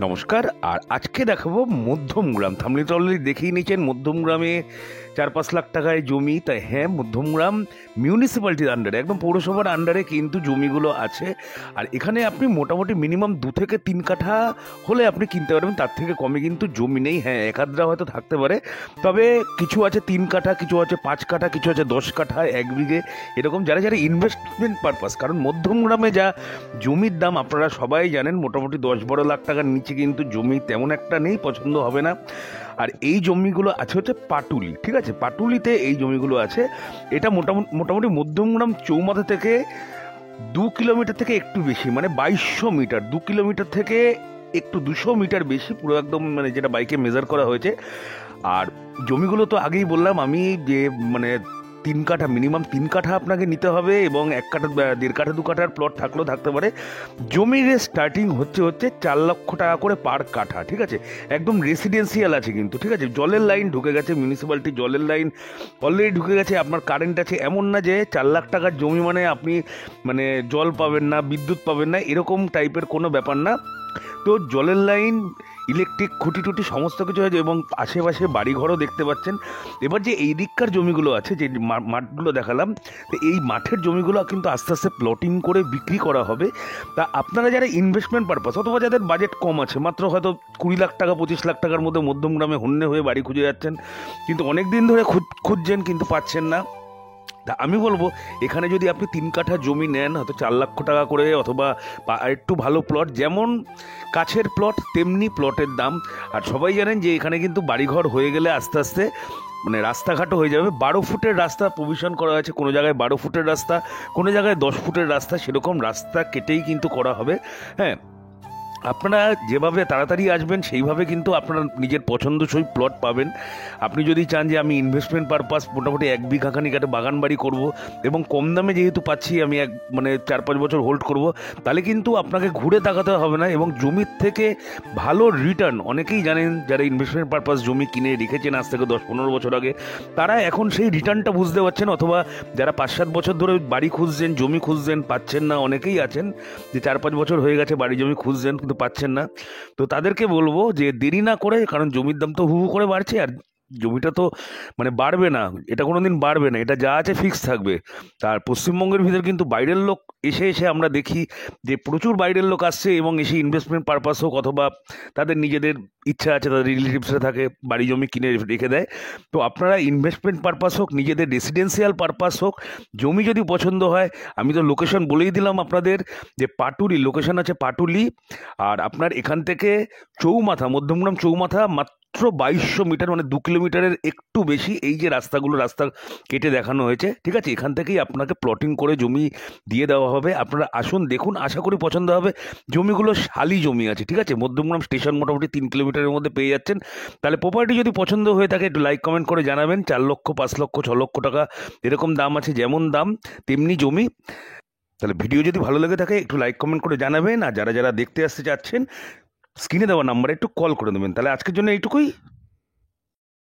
নমস্কার। আর আজকে দেখাবো মধ্যমগ্রাম। থাম্বনেলটা অলরেডি দেখেই নিয়েছেন, মধ্যমগ্রামে 4-5 লাখ টাকায় জমি। তাই হ্যাঁ, মধ্যমগ্রাম মিউনিসিপ্যালিটির আন্ডারে, একদম পৌরসভার আন্ডারে কিন্তু জমিগুলো আছে। আর এখানে আপনি মোটামুটি মিনিমাম 2 থেকে 3 কাঠা হলে আপনি কিনতে পারবেন, তার থেকে কমে কিন্তু জমি নেই। হ্যাঁ, এক আধটা হয়তো থাকতে পারে, তবে কিছু আছে 3 কাঠা, কিছু আছে 5 কাঠা, কিছু আছে 10 কাঠা, 1 বিঘে, এরকম যারা যারা ইনভেস্টমেন্ট পারপাস। কারণ মধ্যমগ্রামে যা জমির দাম আপনারা সবাই জানেন, মোটামুটি 10-12 লাখ টাকার নিচে কিন্তু জমি তেমন একটা নেই, পছন্দ হবে না। আর এই জমিগুলো আছে হচ্ছে পাটুলি, ঠিক আছে, পাটুলিতে এই জমিগুলো আছে। এটা মোটামুটি মধ্যমগ্রাম চৌমাথা থেকে 2 কিলোমিটার থেকে একটু বেশি, মানে 2200 মিটার, 2 কিলোমিটার থেকে একটু 200 মিটার বেশি, পুরো একদম মানে যেটা বাইকে মেজার করা হয়েছে। আর জমিগুলো তো আগেই বললাম আমি যে মানে 3 কাঠা, মিনিমাম 3 কাঠা আপনাকে নিতে হবে, এবং 1 কাঠা 1.5 কাঠা 2 কাঠার প্লট থাকলেও থাকতে পারে। জমির স্টার্টিং হচ্ছে 4 লক্ষ টাকা করে পার কাঠা, ঠিক আছে। একদম রেসিডেন্সিয়াল আছে কিন্তু, ঠিক আছে। জলের লাইন ঢুকে গেছে, মিউনিসিপ্যালিটি জলের লাইন অলরেডি ঢুকে গেছে, আপনার কারেন্ট আছে। এমন না যে 4 লাখ টাকার জমি মানে আপনি মানে জল পাবেন না, বিদ্যুৎ পাবেন না, এরকম টাইপের কোনো ব্যাপার না। তো জলের লাইন, ইলেকট্রিক খুঁটি টুটি সমস্ত কিছু হয়েছে, এবং আশেপাশে বাড়িঘরও দেখতে পাচ্ছেন। এবার যে এই দিককার জমিগুলো আছে, যে মাঠগুলো দেখালাম, তো এই মাঠের জমিগুলো কিন্তু আস্তে আস্তে প্লটিং করে বিক্রি করা হবে। তা আপনারা যারা ইনভেস্টমেন্ট পারপাস, অথবা যাদের বাজেট কম আছে, মাত্র হয়তো 20 লাখ টাকা 25 লাখ টাকার মধ্যে মধ্যমগ্রামে হন্যে হয়ে বাড়ি খুঁজে যাচ্ছেন, কিন্তু অনেক দিন ধরে খুঁজছেন কিন্তু পাচ্ছেন না, তা আমি বলবো এখানে যদি আপনি 3 কাঠা জমি নেন, হয়তো 4 লক্ষ টাকা করে, অথবা একটু ভালো প্লট, যেমন কাছের প্লট তেমনি প্লটের দাম। আর সবাই জানেন যে এখানে কিন্তু বাড়িঘর হয়ে গেলে আস্তে আস্তে মানে রাস্তাঘাটও হয়ে যাবে। 12 ফুটের রাস্তা প্রভিশন করা হয়েছে, কোনো জায়গায় 12 ফুটের রাস্তা, কোনো জায়গায় 10 ফুটের রাস্তা, সেরকম রাস্তা কেটেই কিন্তু করা হবে। হ্যাঁ, আপনারা যেভাবে তাড়াতাড়ি আসবেন সেইভাবে কিন্তু আপনারা নিজের পছন্দসই প্লট পাবেন। আপনি যদি চান যে আমি ইনভেস্টমেন্ট পারপাস মোটামুটি 1 বিঘা খানিক একটা বাগান বাড়ি করবো, এবং কম দামে যেহেতু পাচ্ছি, আমি মানে 4-5 বছর হোল্ড করব, তাহলে কিন্তু আপনাকে ঘুরে তাকাতে হবে না, এবং জমির থেকে ভালো রিটার্ন। অনেকেই জানেন যারা ইনভেস্টমেন্ট পারপাস জমি কিনে রেখেছেন আজ থেকে 10-15 বছর আগে, তারা এখন সেই রিটার্নটা বুঝতে পারছেন। অথবা যারা 5-7 বছর ধরে বাড়ি খুঁজছেন, জমি খুঁজছেন, পাচ্ছেন না, অনেকেই আছেন যে 4-5 বছর হয়ে গেছে বাড়ি জমি খুঁজছেন কিন্তু পাচ্ছেন না। তো তাদেরকে বলবো যে দেরি না করে, কারণ জমির দাম তো হু হু করে বাড়ছে, আর জমিটা তো মানে বাড়বে না, এটা কোনো দিন বাড়বে না, এটা যা আছে ফিক্স থাকবে। তার পশ্চিমবঙ্গের ভিতর কিন্তু বাইরের লোক এসে এসে আমরা দেখি যে প্রচুর বাইরের লোক আসছে, এবং এসে ইনভেস্টমেন্ট পারপাস হোক, অথবা তাদের নিজেদের ইচ্ছা আছে, তাদের রিলেটিভসরা থাকে, বাড়ি জমি কিনে রেখে দেয়। তো আপনারা ইনভেস্টমেন্ট পারপাস হোক, নিজেদের রেসিডেন্সিয়াল পারপাস হোক, জমি যদি পছন্দ হয়, আমি তো লোকেশন বলেই দিলাম আপনাদের, যে পাটুলি লোকেশন আছে, পাটুলি। আর আপনার এখান থেকে চৌমাথা, মধ্যমগ্রাম চৌমাথা মাত্র 2200 মিটার, মানে 2 কিলোমিটারের একটু বেশি। এই যে রাস্তা কেটে দেখানো হয়েছে, ঠিক আছে, এখান থেকেই আপনাকে প্লটিং করে জমি দিয়ে দেওয়া হবে। আপনারা আসুন, দেখুন, আশা করি পছন্দ হবে। জমিগুলো শালি জমি আছে, ঠিক আছে, মধ্যমগ্রাম স্টেশন মোটামুটি 3 কিলোমিটারের মধ্যে পেয়ে যাচ্ছেন। তাহলে প্রপার্টি যদি পছন্দ হয়ে থাকে একটু লাইক কমেন্ট করে জানাবেন। 4 লক্ষ, 5 লক্ষ, 6 লক্ষ টাকা এরকম দাম আছে, যেমন দাম তেমনি জমি। তাহলে ভিডিও যদি ভালো লেগে থাকে একটু লাইক কমেন্ট করে জানাবেন, আর যারা যারা দেখতে আসতে চাচ্ছেন স্ক্রিনে দেওয়া নাম্বারে একটু কল করে দেবেন। তাহলে আজকের জন্য এইটুকুই।